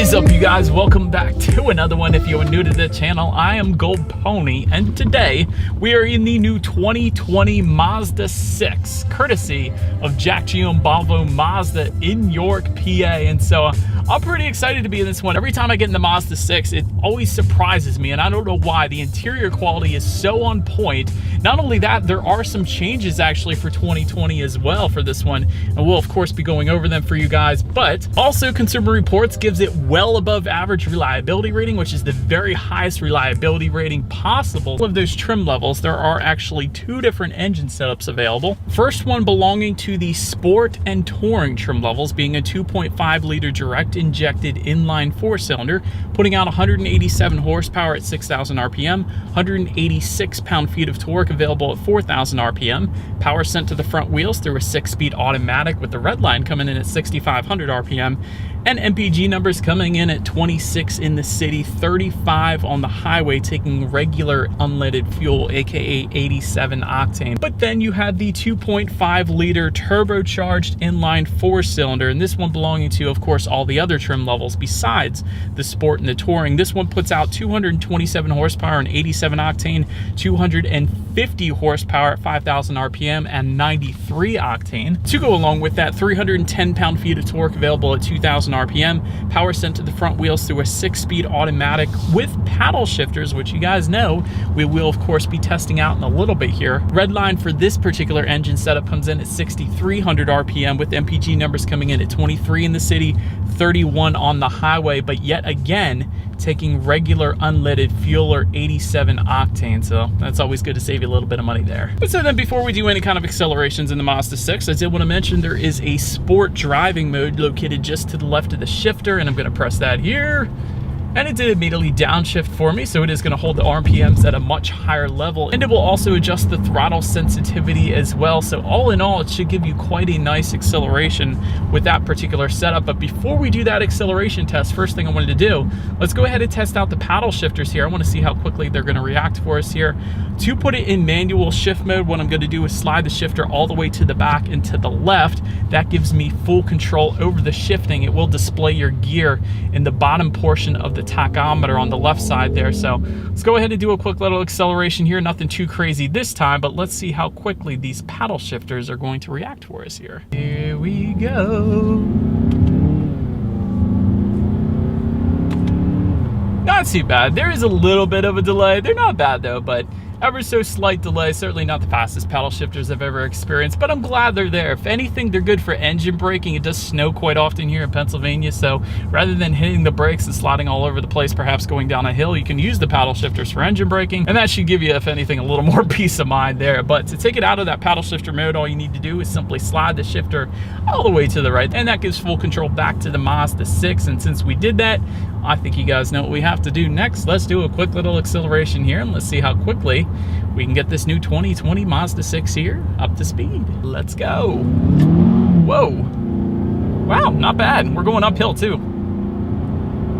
is up, you guys? Welcome back to another one. If you're new to the channel, I am Gold Pony, and today we are in the new 2020 Mazda 6, courtesy of Jack Giambalvo Mazda in York, PA. And so I'm pretty excited to be in this one. Every time I get in the Mazda 6, it always surprises me, and I don't know why. The interior quality is so on point. Not only that, there are some changes actually for 2020 as well for this one, and we'll of course be going over them for you guys. But also, Consumer Reports gives it well above average reliability rating, which is the very highest reliability rating possible. Of those trim levels, there are actually two different engine setups available. First one belonging to the Sport and Touring trim levels, being a 2.5 liter direct injected inline 4-cylinder, putting out 187 horsepower at 6,000 RPM, 186 pound-feet of torque available at 4,000 RPM, power sent to the front wheels through a 6-speed automatic with the red line coming in at 6,500 RPM, and MPG numbers coming in at 26 in the city, 35 on the highway, taking regular unleaded fuel, aka 87 octane. But then you had the 2.5 liter turbocharged inline 4-cylinder, and this one belonging to, of course, all the other trim levels besides the Sport and the Touring. This one puts out 227 horsepower and 87 octane, 250 horsepower at 5,000 RPM and 93 octane. To go along with that, 310 pound-feet of torque available at 2,000 RPM, power sent to the front wheels through a 6-speed automatic with paddle shifters, which you guys know we will of course be testing out in a little bit here. Red line for this particular engine setup comes in at 6,300 RPM with MPG numbers coming in at 23 in the city, 31 on the highway, but yet again taking regular unleaded fuel or 87 octane, so that's always good to save you a little bit of money there. But so then, before we do any kind of accelerations in the Mazda 6, I did want to mention there is a sport driving mode located just to the left of the shifter, and I'm going to press that here. And it did immediately downshift for me, so it is going to hold the RPMs at a much higher level, and it will also adjust the throttle sensitivity as well. So all in all, it should give you quite a nice acceleration with that particular setup. But before we do that acceleration test, first thing I wanted to do, let's go ahead and test out the paddle shifters here. I want to see how quickly they're going to react for us here. To put it in manual shift mode, what I'm going to do is slide the shifter all the way to the back and to the left. That gives me full control over the shifting. It will display your gear in the bottom portion of the tachometer on the left side there. So let's go ahead and do a quick little acceleration here. Nothing too crazy this time, but let's see how quickly these paddle shifters are going to react for us here. Here we go. Not too bad. There is a little bit of a delay. They're not bad though, but ever so slight delay. Certainly not the fastest paddle shifters I've ever experienced, but I'm glad they're there. If anything, they're good for engine braking. It does snow quite often here in Pennsylvania, so rather than hitting the brakes and sliding all over the place, perhaps going down a hill, you can use the paddle shifters for engine braking, and that should give you, if anything, a little more peace of mind there. But to take it out of that paddle shifter mode, all you need to do is simply slide the shifter all the way to the right, and that gives full control back to the Mazda 6. And since we did that, I think you guys know what we have to do next. Let's do a quick little acceleration here, and let's see how quickly we can get this new 2020 Mazda 6 here up to speed. Let's go. Whoa. Wow, not bad. We're going uphill too.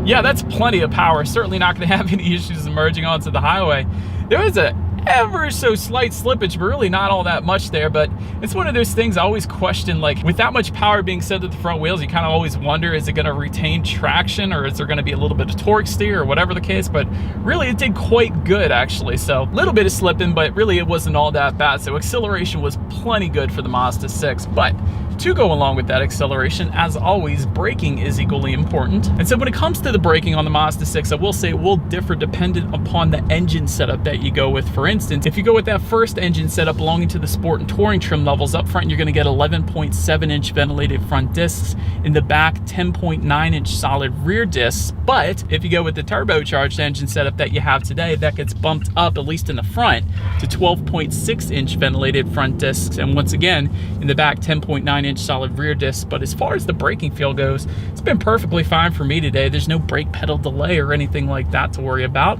Yeah, that's plenty of power. Certainly not going to have any issues emerging onto the highway. There was a ever so slight slippage, but really not all that much there. But it's one of those things I always question, like with that much power being sent to the front wheels, you kind of always wonder, is it going to retain traction, or is there going to be a little bit of torque steer or whatever the case? But really it did quite good actually. So a little bit of slipping, but really it wasn't all that bad. So acceleration was plenty good for the Mazda 6. But to go along with that acceleration, as always, braking is equally important. And so when it comes to the braking on the Mazda 6, I will say it will differ dependent upon the engine setup that you go with. For instance, if you go with that first engine setup belonging to the Sport and Touring trim levels, up front you're going to get 11.7-inch ventilated front discs. In the back, 10.9-inch solid rear discs. But if you go with the turbocharged engine setup that you have today, that gets bumped up, at least in the front, to 12.6-inch ventilated front discs. And once again, in the back, 10.9-inch solid rear discs. But as far as the braking feel goes, it's been perfectly fine for me today. There's no brake pedal delay or anything like that to worry about.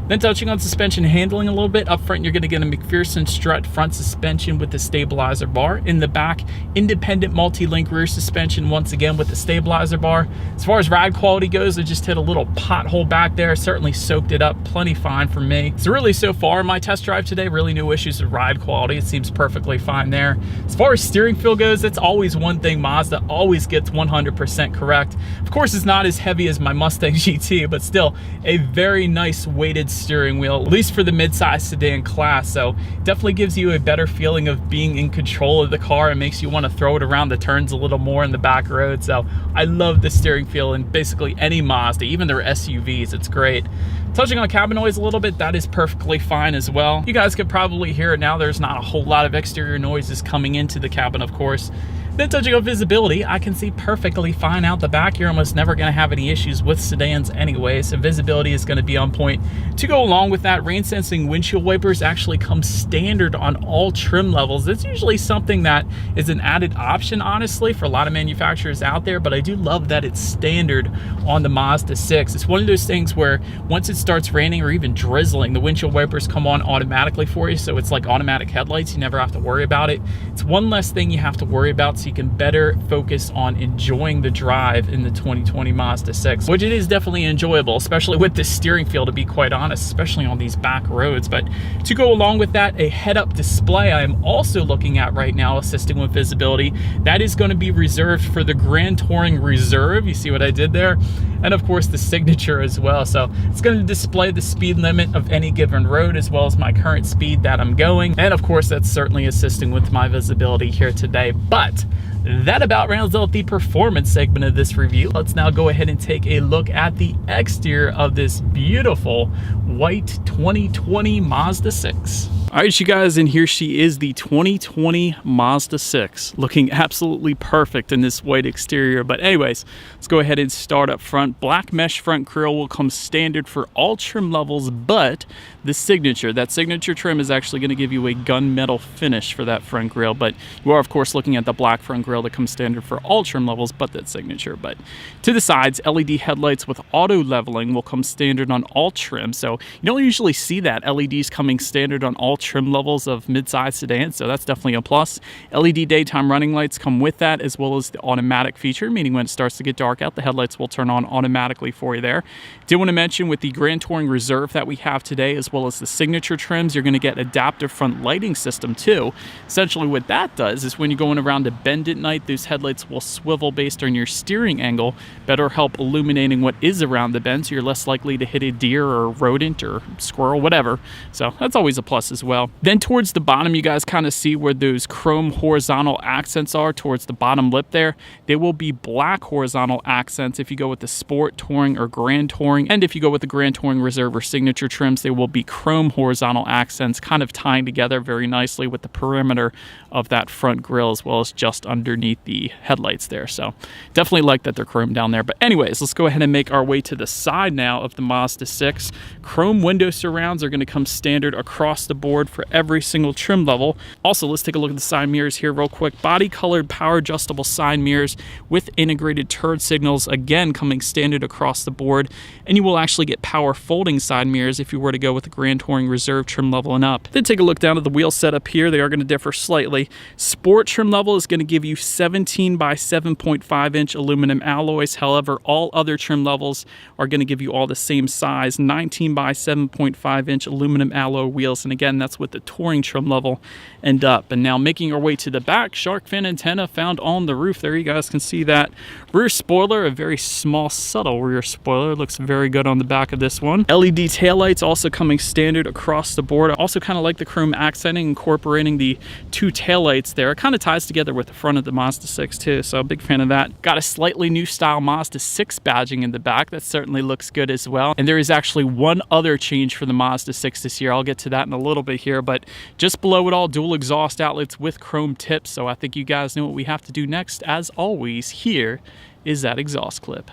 Then touching on suspension handling a little bit, up front you're going to get a McPherson strut front suspension with the stabilizer bar. In the back, independent multi-link rear suspension once again with the stabilizer bar. As far as ride quality goes, I just hit a little pothole back there, certainly soaked it up plenty fine for me. So really so far in my test drive today, really no issues with ride quality. It seems perfectly fine there. As far as steering feel goes, that's always one thing Mazda always gets 100% correct. Of course, it's not as heavy as my Mustang GT, but still a very nice weighted steering wheel, at least for the midsize sedan class. So definitely gives you a better feeling of being in control of the car and makes you want to throw it around the turns a little more in the back road. So I love the steering feel in basically any Mazda, even their SUVs. It's great. Touching on cabin noise a little bit, that is perfectly fine as well. You guys could probably hear it now. There's not a whole lot of exterior noises coming into the cabin, of course. Then touching on visibility, I can see perfectly fine out the back. You're almost never going to have any issues with sedans anyway, so visibility is going to be on point. To go along with that, rain sensing windshield wipers actually come standard on all trim levels. It's usually something that is an added option, honestly, for a lot of manufacturers out there, but I do love that it's standard on the Mazda 6. It's one of those things where once it starts raining or even drizzling, the windshield wipers come on automatically for you, so it's like automatic headlights. You never have to worry about it. It's one less thing you have to worry about, so you can better focus on enjoying the drive in the 2020 Mazda 6, which it is definitely enjoyable, especially with the steering feel, to be quite honest, especially on these back roads. But to go along with that, a head-up display I am also looking at right now, assisting with visibility. That is going to be reserved for the Grand Touring Reserve. You see what I did there? And of course the Signature as well. So it's going to display the speed limit of any given road as well as my current speed that I'm going. And of course that's certainly assisting with my visibility here today. But that about rounds out the performance segment of this review. Let's now go ahead and take a look at the exterior of this beautiful white 2020 Mazda 6. All right, you guys, and here she is, the 2020 Mazda 6, looking absolutely perfect in this white exterior. But anyways, let's go ahead and start up front. Black mesh front grille will come standard for all trim levels, but the Signature, that Signature trim is actually going to give you a gunmetal finish for that front grille. But you are, of course, looking at the black front grille that comes standard for all trim levels, but that Signature. But to the sides, LED headlights with auto leveling will come standard on all trim. So you don't usually see that LEDs coming standard on all trim levels of mid-size sedans, so that's definitely a plus. LED daytime running lights come with that, as well as the automatic feature, meaning when it starts to get dark out, the headlights will turn on automatically for you there. Did want to mention with the Grand Touring Reserve that we have today, as well as the Signature trims, you're going to get adaptive front lighting system too. Essentially what that does is when you're going around a bend at night, those headlights will swivel based on your steering angle, better help illuminating what is around the bend, so you're less likely to hit a deer or rodent or squirrel, whatever. So that's always a plus as well. Then towards the bottom, you guys kind of see where those chrome horizontal accents are towards the bottom lip there. They will be black horizontal accents if you go with the Sport Touring or Grand Touring. And if you go with the Grand Touring Reserve or Signature trims, they will be chrome horizontal accents, kind of tying together very nicely with the perimeter of that front grille as well as just underneath the headlights there. So definitely like that they're chrome down there. But anyways, let's go ahead and make our way to the side now of the Mazda 6. Chrome window surrounds are going to come standard across the board for every single trim level. Also, let's take a look at the side mirrors here real quick. Body colored power adjustable side mirrors with integrated turn signals, again coming standard across the board. And you will actually get power folding side mirrors if you were to go with the Grand Touring Reserve trim level and up. Then take a look down at the wheel setup here. They are going to differ slightly. Sport trim level is going to give you 17 by 7.5 inch aluminum alloys. However, all other trim levels are going to give you all the same size, 19 by 7.5 inch aluminum alloy wheels. And again, that's with the Touring trim level and up. And now making our way to the back, shark fin antenna found on the roof there. You guys can see that. Rear spoiler, a very small, subtle rear spoiler. Looks very good on the back of this one. LED taillights also coming standard across the board. I also kind of like the chrome accenting, incorporating the two taillights there. It kind of ties together with the front of the Mazda 6 too, so a big fan of that. Got a slightly new style Mazda 6 badging in the back. That certainly looks good as well. And there is actually one other change for the Mazda 6 this year. I'll get to that in a little bit here, but just below it all, dual exhaust outlets with chrome tips. So I think you guys know what we have to do next. As always, here is that exhaust clip.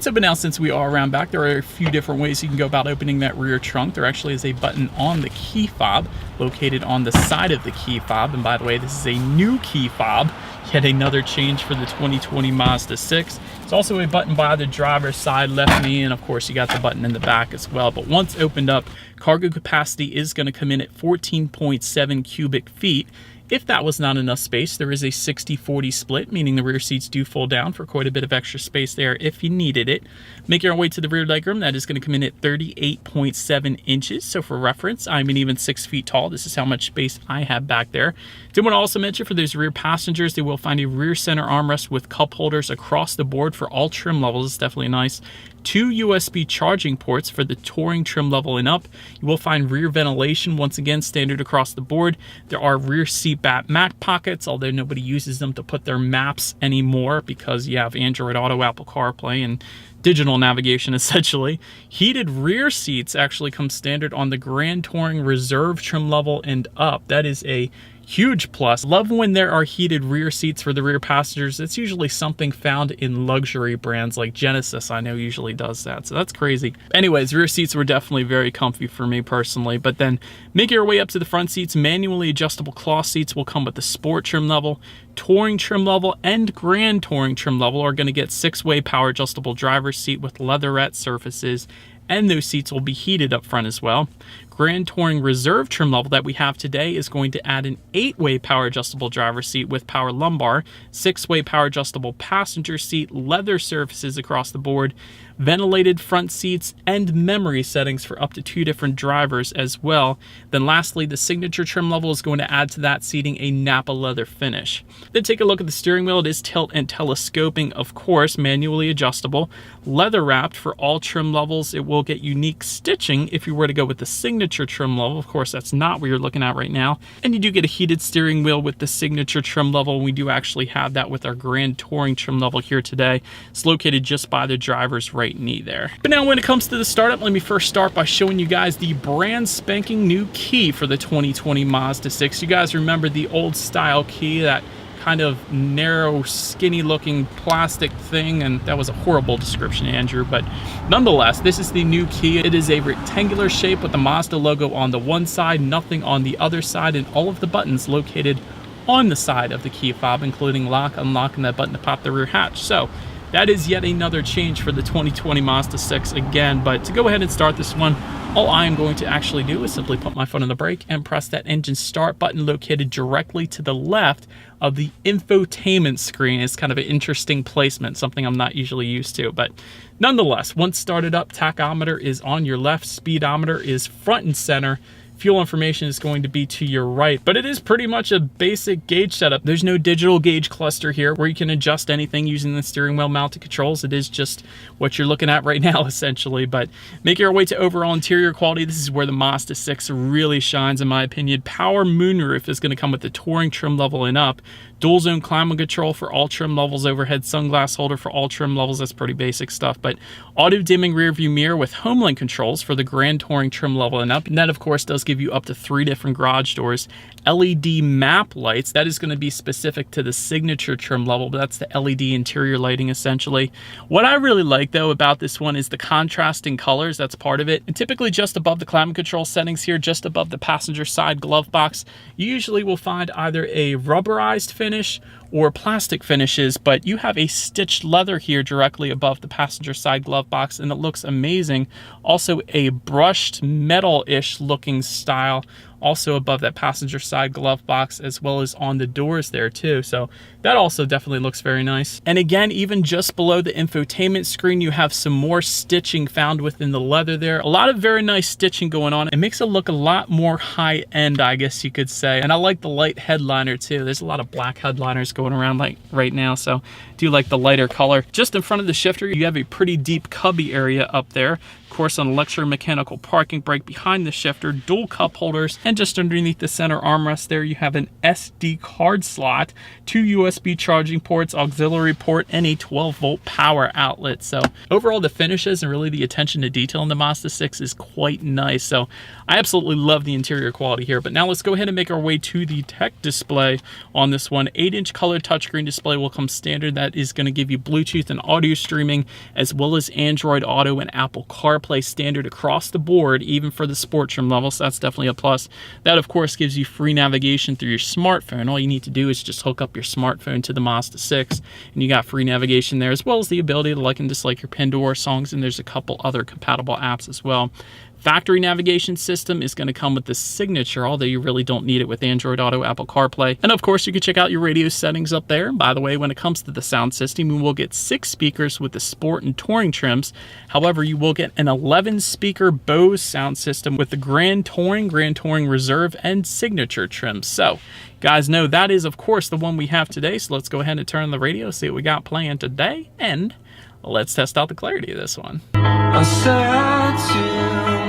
So, but now since we are around back, there are a few different ways you can go about opening that rear trunk. There actually is a button on the key fob located on the side of the key fob. And by the way, this is a new key fob, yet another change for the 2020 Mazda 6. There's also a button by the driver's side left knee, and of course you got the button in the back as well. But once opened up, cargo capacity is going to come in at 14.7 cubic feet. If that was not enough space, there is a 60-40 split, meaning the rear seats do fold down for quite a bit of extra space there if you needed it. Making our way to the rear legroom, that is going to come in at 38.7 inches. So for reference, I'm an even 6 feet tall. This is how much space I have back there. Did want to also mention for those rear passengers, they will find a rear center armrest with cup holders across the board for all trim levels. It's definitely nice. 2 USB charging ports for the touring trim level and up. You will find rear ventilation, once again, standard across the board. There are rear seat back map pockets, although nobody uses them to put their maps anymore because you have Android Auto, Apple CarPlay, and digital navigation essentially. Heated rear seats actually come standard on the Grand Touring Reserve trim level and up. That is a huge plus. Love when there are heated rear seats for the rear passengers. It's usually something found in luxury brands like Genesis, I know usually does that, so that's crazy. Anyways, rear seats were definitely very comfy for me personally. But then making your way up to the front seats, manually adjustable cloth seats will come with the Sport trim level. Touring trim level and Grand Touring trim level are going to get 6-way power adjustable driver's seat with leatherette surfaces, and those seats will be heated up front as well. Grand Touring Reserve trim level that we have today is going to add an 8-way power adjustable driver's seat with power lumbar, 6-way power adjustable passenger seat, leather surfaces across the board, ventilated front seats, and memory settings for up to 2 different drivers as well. Then lastly, the signature trim level is going to add to that seating a Napa leather finish. Then take a look at the steering wheel. It is tilt and telescoping, of course, manually adjustable, leather wrapped for all trim levels. It will get unique stitching if you were to go with the signature trim level. Of course, that's not what you're looking at right now. And you do get a heated steering wheel with the signature trim level. We do actually have that with our Grand Touring trim level here today. It's located just by the driver's right knee there. But now when it comes to the startup, let me first start by showing you guys the brand spanking new key for the 2020 Mazda 6. You guys remember the old style key, that kind of narrow, skinny looking plastic thing, and that was a horrible description, Andrew, but nonetheless, this is the new key. It is a rectangular shape with the Mazda logo on the one side, nothing on the other side, and all of the buttons located on the side of the key fob, including lock, unlock, and that button to pop the rear hatch. So that is yet another change for the 2020 Mazda 6 again. But to go ahead and start this one, all I am going to actually do is simply put my foot on the brake and press that engine start button located directly to the left of the infotainment screen. It's kind of an interesting placement, something I'm not usually used to. But nonetheless, once started up, tachometer is on your left, speedometer is front and center. Fuel information is going to be to your right, but it is pretty much a basic gauge setup. There's no digital gauge cluster here where you can adjust anything using the steering wheel mounted controls. It is just what you're looking at right now, essentially. But making our way to overall interior quality, this is where the Mazda 6 really shines, in my opinion. Power moonroof is going to come with the touring trim level and up. Dual zone climate control for all trim levels, overhead sunglass holder for all trim levels. That's pretty basic stuff. But auto dimming rear view mirror with HomeLink controls for the Grand Touring trim level and up. And that, of course, does give you up to 3 different garage doors. LED map lights, that is going to be specific to the signature trim level, but that's the LED interior lighting essentially. What I really like though about this one is the contrasting colors. That's part of it. And typically just above the climate control settings here, just above the passenger side glove box, you usually will find either a rubberized finish or plastic finishes, but you have a stitched leather here directly above the passenger side glove box, and it looks amazing. Also a brushed metal-ish looking style also above that passenger side glove box, as well as on the doors there too. So that also definitely looks very nice. And again, even just below the infotainment screen, you have some more stitching found within the leather there. A lot of very nice stitching going on. It makes it look a lot more high end, I guess you could say. And I like the light headliner too. There's a lot of black headliners going around like right now, so I do like the lighter color. Just in front of the shifter, you have a pretty deep cubby area up there. Of course, an electromechanical parking brake behind the shifter, dual cup holders, And just underneath the center armrest there, you have an SD card slot, 2 USB charging ports, auxiliary port, and a 12-volt power outlet. So overall, the finishes and really the attention to detail in the Mazda 6 is quite nice. So I absolutely love the interior quality here. But now let's go ahead and make our way to the tech display on this one. 8-inch color touchscreen display will come standard. That is going to give you Bluetooth and audio streaming, as well as Android Auto and Apple CarPlay standard across the board, even for the sport trim level. So that's definitely a plus. That, of course, gives you free navigation through your smartphone. All you need to do is just hook up your smartphone to the Mazda 6, and you got free navigation there, as well as the ability to like and dislike your Pandora songs, and there's a couple other compatible apps as well. Factory navigation system is going to come with the Signature, although you really don't need it with Android Auto, Apple CarPlay. And of course, you can check out your radio settings up there. By the way, when it comes to the sound system, you will get 6 speakers with the Sport and Touring trims. However, you will get an 11-speaker Bose sound system with the Grand Touring Reserve, and Signature trims. So, guys know that is, of course, the one we have today. So let's go ahead and turn on the radio, see what we got playing today, and let's test out the clarity of this one. I said too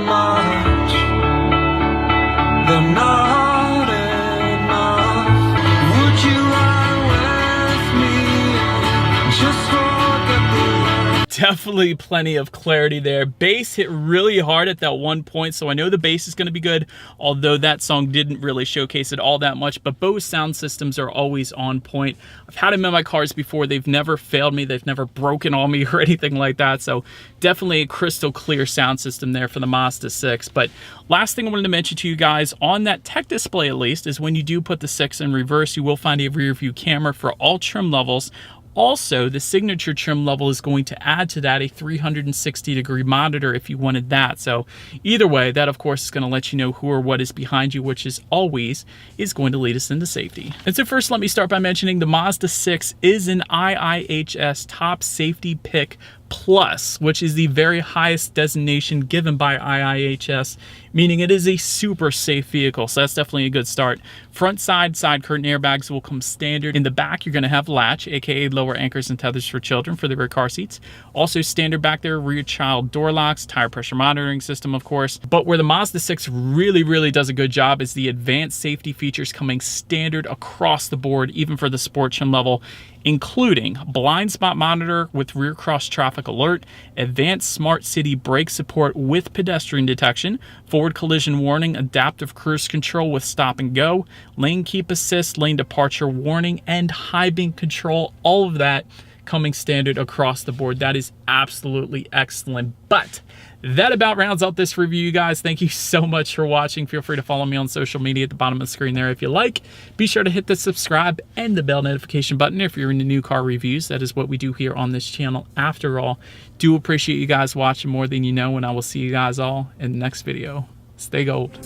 much, but not enough. Would you ride with me? Just forget the Definitely plenty of clarity there. Bass hit really hard at that one point, so I know the bass is going to be good, although that song didn't really showcase it all that much. But Bose sound systems are always on point. I've had them in my cars before. They've never failed me. They've never broken on me or anything like that. So definitely a crystal clear sound system there for the Mazda 6. But last thing I wanted to mention to you guys, on that tech display at least, is when you do put the 6 in reverse, you will find a rear view camera for all trim levels. Also, the Signature trim level is going to add to that a 360-degree monitor if you wanted that. So either way, that of course is going to let you know who or what is behind you, which is always going to lead us into safety. And so first, let me start by mentioning the Mazda 6 is an IIHS Top Safety Pick Plus, which is the very highest designation given by IIHS, meaning it is a super safe vehicle. So that's definitely a good start. Front side curtain airbags will come standard. In the back, you're going to have latch, aka lower anchors and tethers for children for the rear car seats. Also standard back there, rear child door locks, tire pressure monitoring system, of course. But where the Mazda 6 really does a good job is the advanced safety features coming standard across the board, even for the sport trim level, including blind spot monitor with rear cross traffic alert, advanced smart city brake support with pedestrian detection, forward collision warning, adaptive cruise control with stop and go, lane keep assist, lane departure warning, and high beam control. All of that coming standard across the board. That is absolutely excellent. But that about rounds out this review, you guys. Thank you so much for watching. Feel free to follow me on social media at the bottom of the screen there if you like. Be sure to hit the subscribe and the bell notification button if you're into new car reviews. That is what we do here on this channel. After all, do appreciate you guys watching more than you know, and I will see you guys all in the next video. Stay gold.